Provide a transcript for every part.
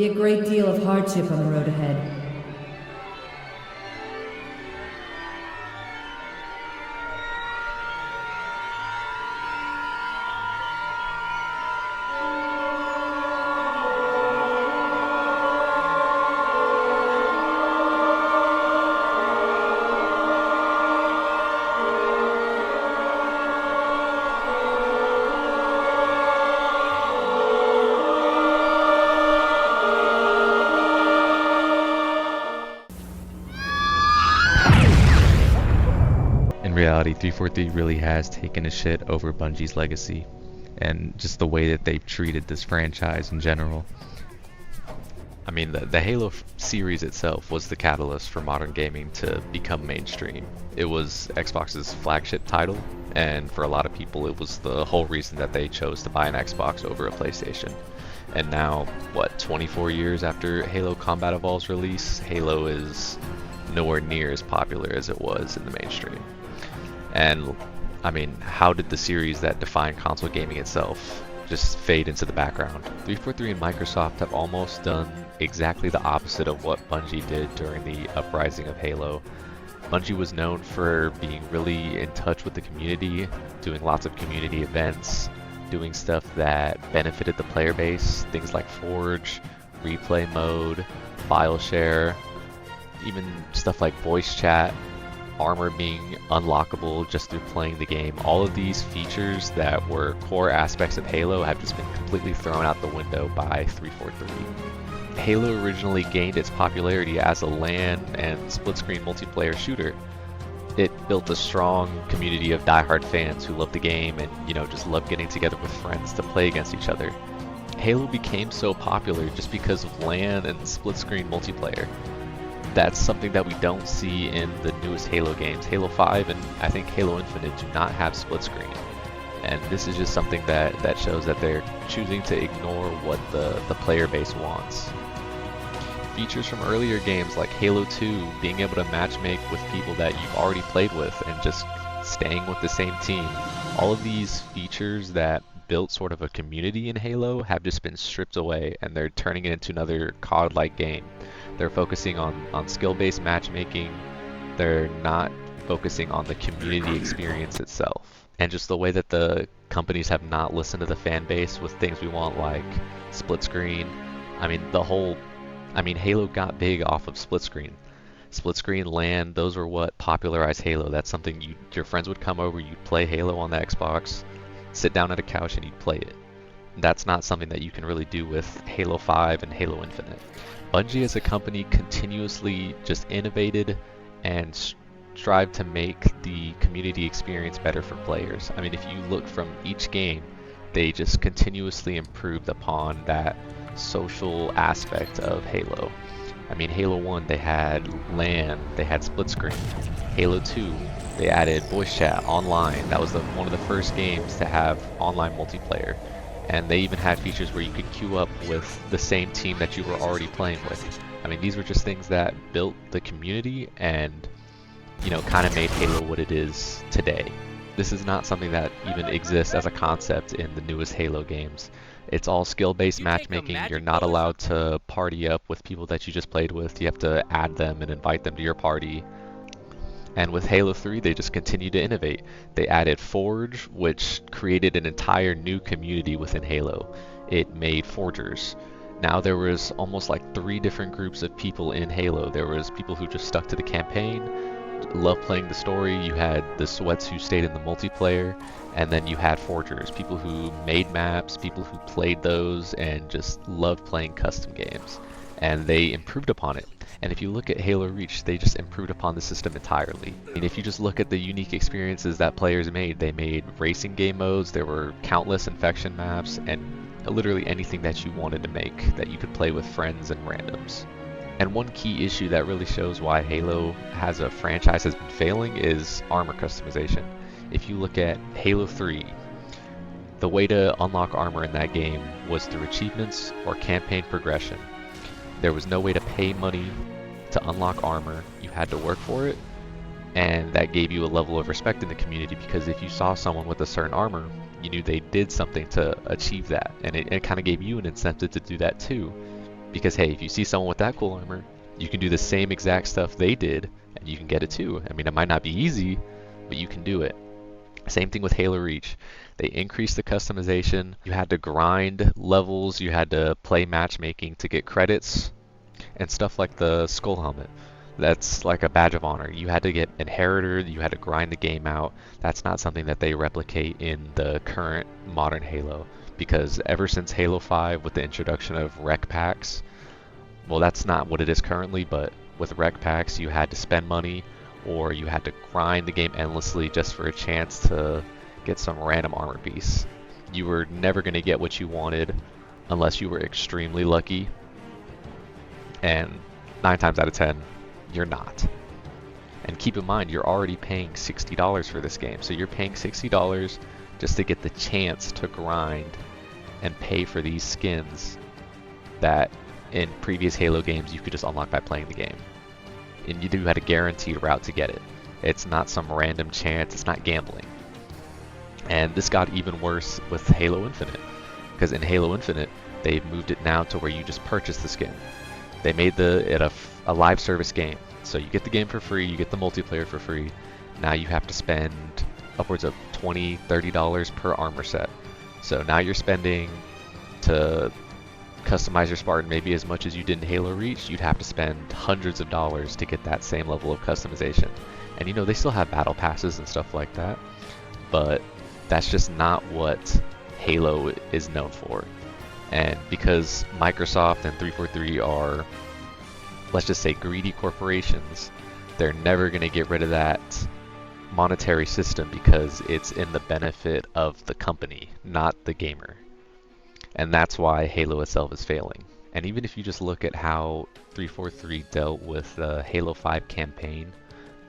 be a great deal of hardship on the road ahead. In reality, 343 really has taken a shit over Bungie's legacy and just the way that they've treated this franchise in general. I mean, the Halo series itself was the catalyst for modern gaming to become mainstream. It was Xbox's flagship title, and for a lot of people it was the whole reason that they chose to buy an Xbox over a PlayStation. And now, what, 24 years after Halo Combat Evolved's release, Halo is nowhere near as popular as it was in the mainstream. And I mean, how did the series that defined console gaming itself just fade into the background? 343 and Microsoft have almost done exactly the opposite of what Bungie did during the uprising of Halo. Bungie was known for being really in touch with the community, doing lots of community events, doing stuff that benefited the player base, things like Forge, replay mode, file share, even stuff like voice chat, armor being unlockable just through playing the game. All of these features that were core aspects of Halo have just been completely thrown out the window by 343. Halo originally gained its popularity as a LAN and split-screen multiplayer shooter. It built a strong community of die-hard fans who loved the game and, just loved getting together with friends to play against each other. Halo became so popular just because of LAN and split-screen multiplayer. That's something that we don't see in the newest Halo games. Halo 5 and I think Halo Infinite do not have split screen. And this is just something that shows that they're choosing to ignore what the player base wants. Features from earlier games like Halo 2, being able to matchmake with people that you've already played with and just staying with the same team. All of these features that built sort of a community in Halo have just been stripped away, and they're turning it into another COD-like game. They're focusing on skill-based matchmaking. They're not focusing on the community experience itself. And just the way that the companies have not listened to the fan base with things we want like split screen. Halo got big off of split screen. Split screen LAN, those were what popularized Halo. That's something your friends would come over, you'd play Halo on the Xbox, sit down at a couch and you'd play it. That's not something that you can really do with Halo 5 and Halo Infinite. Bungie as a company continuously just innovated and strived to make the community experience better for players. I mean, if you look from each game, they just continuously improved upon that social aspect of Halo. I mean, Halo 1, they had LAN, they had split screen. Halo 2, they added voice chat online. That was one of the first games to have online multiplayer. And they even had features where you could queue up with the same team that you were already playing with. I mean, these were just things that built the community and, kind of made Halo what it is today. This is not something that even exists as a concept in the newest Halo games. It's all skill-based matchmaking. You're not allowed to party up with people that you just played with. You have to add them and invite them to your party. And with Halo 3, they just continue to innovate. They added Forge, which created an entire new community within Halo. It made forgers. Now there was almost like 3 different groups of people in Halo. There was people who just stuck to the campaign, loved playing the story. You had the sweats who stayed in the multiplayer, and then you had forgers, people who made maps, people who played those and just loved playing custom games. And they improved upon it. And if you look at Halo Reach, they just improved upon the system entirely. I mean, if you just look at the unique experiences that players made, they made racing game modes, there were countless infection maps, and literally anything that you wanted to make that you could play with friends and randoms. And one key issue that really shows why Halo as a franchise has been failing is armor customization. If you look at Halo 3, the way to unlock armor in that game was through achievements or campaign progression. There was no way to pay money to unlock armor. You had to work for it, and that gave you a level of respect in the community, because if you saw someone with a certain armor, you knew they did something to achieve that, and it kind of gave you an incentive to do that too. Because hey, if you see someone with that cool armor, you can do the same exact stuff they did, and you can get it too. I mean, it might not be easy, but you can do it. Same thing with Halo Reach. They increased the customization. You had to grind levels, you had to play matchmaking to get credits, and stuff like the skull helmet. That's like a badge of honor. You had to get Inheritor, you had to grind the game out. That's not something that they replicate in the current modern Halo, because ever since Halo 5 with the introduction of rec packs, well, that's not what it is currently, but with rec packs you had to spend money or you had to grind the game endlessly just for a chance to get some random armor piece. You were never going to get what you wanted unless you were extremely lucky, and 9 times out of 10 you're not. And keep in mind, you're already paying $60 for this game, so you're paying $60 just to get the chance to grind and pay for these skins that in previous Halo games you could just unlock by playing the game. And you had a guaranteed route to get it. It's not some random chance, it's not gambling. And this got even worse with Halo Infinite, because in Halo Infinite they've moved it now to where you just purchase the skin. They made it a live service game, so you get the game for free, you get the multiplayer for free. Now you have to spend upwards of $20, $30 per armor set. So now you're spending to customize your Spartan maybe as much as you did in Halo Reach. You'd have to spend hundreds of dollars to get that same level of customization. And you know, they still have battle passes and stuff like that, but that's just not what Halo is known for. And because Microsoft and 343 are, let's just say, greedy corporations, they're never going to get rid of that monetary system because it's in the benefit of the company, not the gamer. And that's why Halo itself is failing. And even if you just look at how 343 dealt with the Halo 5 campaign,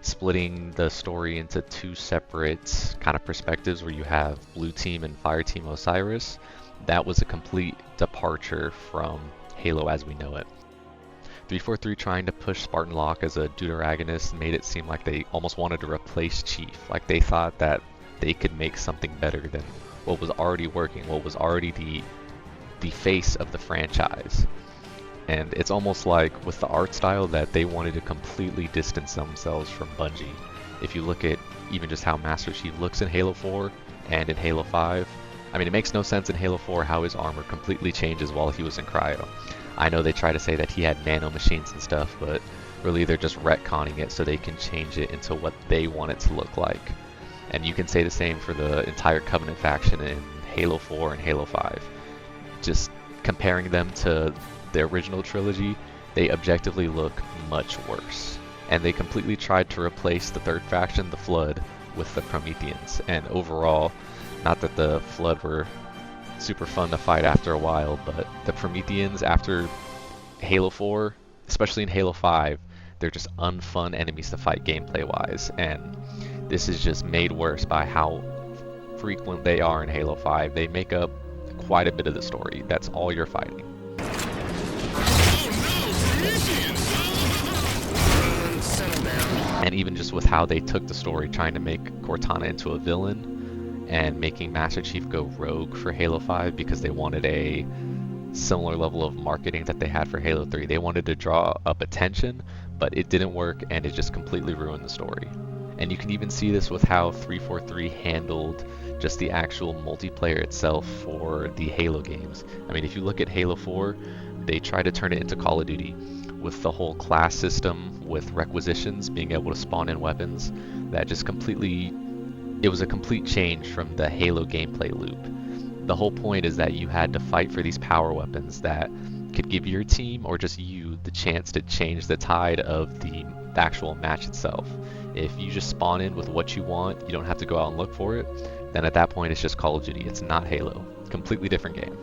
splitting the story into 2 separate kind of perspectives where you have Blue Team and Fire Team Osiris, that was a complete departure from Halo as we know it. 343 trying to push Spartan Locke as a deuteragonist made it seem like they almost wanted to replace Chief. Like they thought that they could make something better than what was already working, what was already the face of the franchise. And it's almost like with the art style that they wanted to completely distance themselves from Bungie. If you look at even just how Master Chief looks in Halo 4 and in Halo 5, I mean, it makes no sense in Halo 4 how his armor completely changes while he was in cryo. I know they try to say that he had nano machines and stuff, but really they're just retconning it so they can change it into what they want it to look like. And you can say the same for the entire Covenant faction in Halo 4 and Halo 5. Just comparing them to the original trilogy, they objectively look much worse. And they completely tried to replace the third faction, the Flood, with the Prometheans. And overall, not that the Flood were super fun to fight after a while, but the Prometheans after Halo 4, especially in Halo 5, they're just unfun enemies to fight gameplay wise. And this is just made worse by how frequent they are in Halo 5. They make up quite a bit of the story. That's all you're fighting. And even just with how they took the story, trying to make Cortana into a villain and making Master Chief go rogue for Halo 5 because they wanted a similar level of marketing that they had for Halo 3. They wanted to draw up attention, but it didn't work and it just completely ruined the story. And you can even see this with how 343 handled just the actual multiplayer itself for the Halo games. I mean, if you look at Halo 4, they tried to turn it into Call of Duty with the whole class system, with requisitions, being able to spawn in weapons. That just completely, it was a complete change from the Halo gameplay loop. The whole point is that you had to fight for these power weapons that could give your team or just you the chance to change the tide of the actual match itself. If you just spawn in with what you want, you don't have to go out and look for it, then at that point it's just Call of Duty. It's not Halo. Completely different game.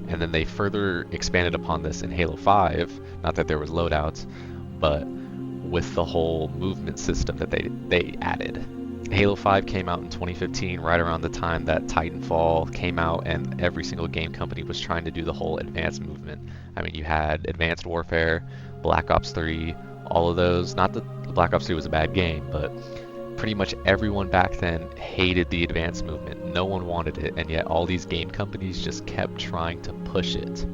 And then they further expanded upon this in Halo 5, not that there was loadouts, but with the whole movement system that they added. Halo 5 came out in 2015, right around the time that Titanfall came out, and every single game company was trying to do the whole advanced movement. I mean, you had Advanced Warfare, Black Ops 3, all of those. Not that Black Ops 3 was a bad game, but pretty much everyone back then hated the advanced movement. No one wanted it, and yet all these game companies just kept trying to push it.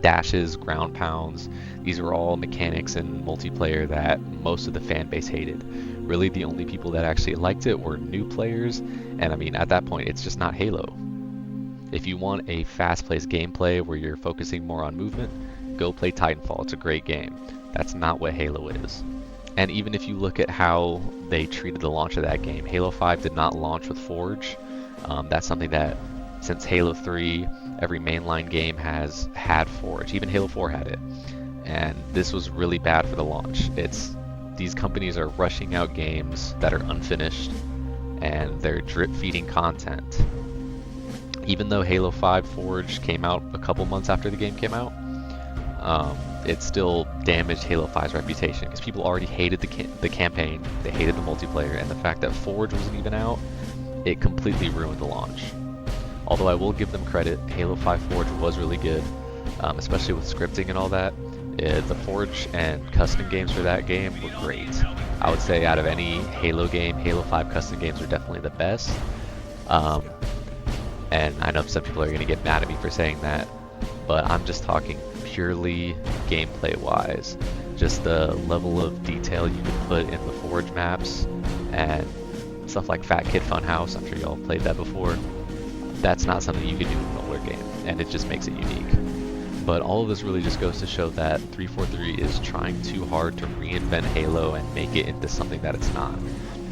Dashes, ground pounds, these are all mechanics in multiplayer that most of the fan base hated. Really, the only people that actually liked it were new players, and I mean, at that point, it's just not Halo. If you want a fast-paced gameplay where you're focusing more on movement, go play Titanfall. It's a great game. That's not what Halo is. And even if you look at how they treated the launch of that game, Halo 5 did not launch with Forge. That's something that, since Halo 3, every mainline game has had Forge. Even Halo 4 had it. And this was really bad for the launch. These companies are rushing out games that are unfinished, and they're drip-feeding content. Even though Halo 5 Forge came out a couple months after the game came out, it still damaged Halo 5's reputation because people already hated the campaign, they hated the multiplayer, and the fact that Forge wasn't even out, it completely ruined the launch. Although I will give them credit, Halo 5 Forge was really good, especially with scripting and all that. The Forge and custom games for that game were great. I would say out of any Halo game, Halo 5 custom games are definitely the best. And I know some people are going to get mad at me for saying that, but I'm just talking purely gameplay wise. Just the level of detail you can put in the Forge maps and stuff like Fat Kid Funhouse, I'm sure y'all played that before. That's not something you can do in an older game, and it just makes it unique. But all of this really just goes to show that 343 is trying too hard to reinvent Halo and make it into something that it's not.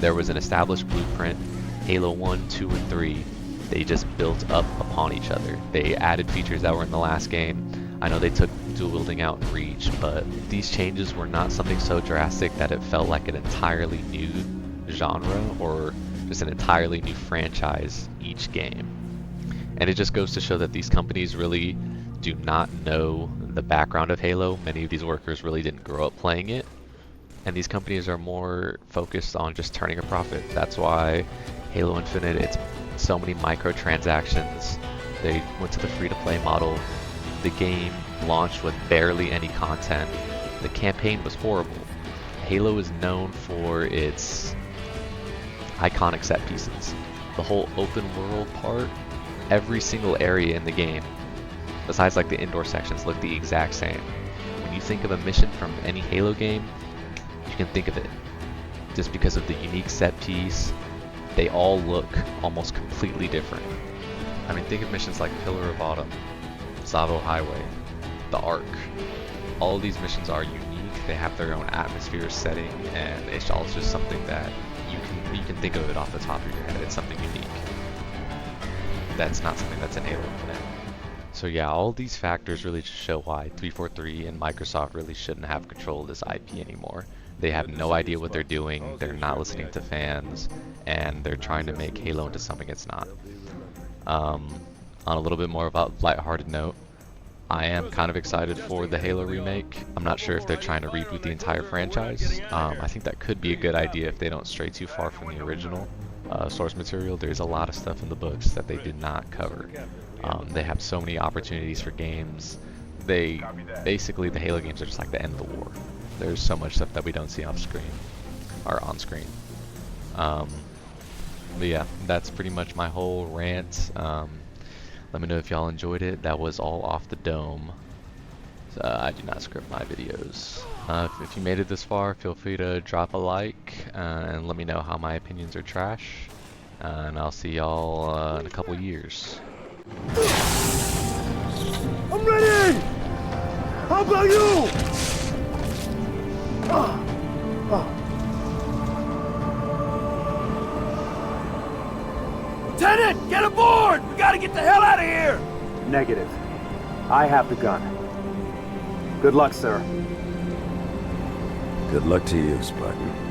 There was an established blueprint. Halo 1, 2, and 3, they just built up upon each other. They added features that were in the last game. I know they took dual wielding out in Reach, but these changes were not something so drastic that it felt like an entirely new genre or just an entirely new franchise each game. And it just goes to show that these companies really do not know the background of Halo. Many of these workers really didn't grow up playing it. And these companies are more focused on just turning a profit. That's why Halo Infinite, it's so many microtransactions. They went to the free-to-play model. The game launched with barely any content. The campaign was horrible. Halo is known for its iconic set pieces. The whole open world part, every single area in the game, besides like the indoor sections, look the exact same. When you think of a mission from any Halo game, you can think of it. Just because of the unique set piece, they all look almost completely different. I mean, think of missions like Pillar of Autumn, Savo Highway, the Ark. All of these missions are unique. They have their own atmosphere, setting, and it's all just something that you can think of it off the top of your head. It's something unique. That's not something that's in Halo Infinite. So yeah, all these factors really just show why 343 and Microsoft really shouldn't have control of this IP anymore. They have no idea what they're doing, they're not listening to fans, and they're trying to make Halo into something it's not. On a little bit more of a lighthearted note, I am kind of excited for the Halo remake. I'm not sure if they're trying to reboot the entire franchise. I think that could be a good idea if they don't stray too far from the original source material. There's a lot of stuff in the books that they did not cover. They have so many opportunities for games. Basically, the Halo games are just like the end of the war. There's so much stuff that we don't see off screen, or on screen. But yeah, that's pretty much my whole rant. Let me know if y'all enjoyed it. That was all off the dome. I do not script my videos. If you made it this far, feel free to drop a like and let me know how my opinions are trash. And I'll see y'all in a couple years. I'm ready! How about you? Lieutenant, get aboard! We gotta get the hell out of here! Negative. I have the gun. Good luck, sir. Good luck to you, Spartan.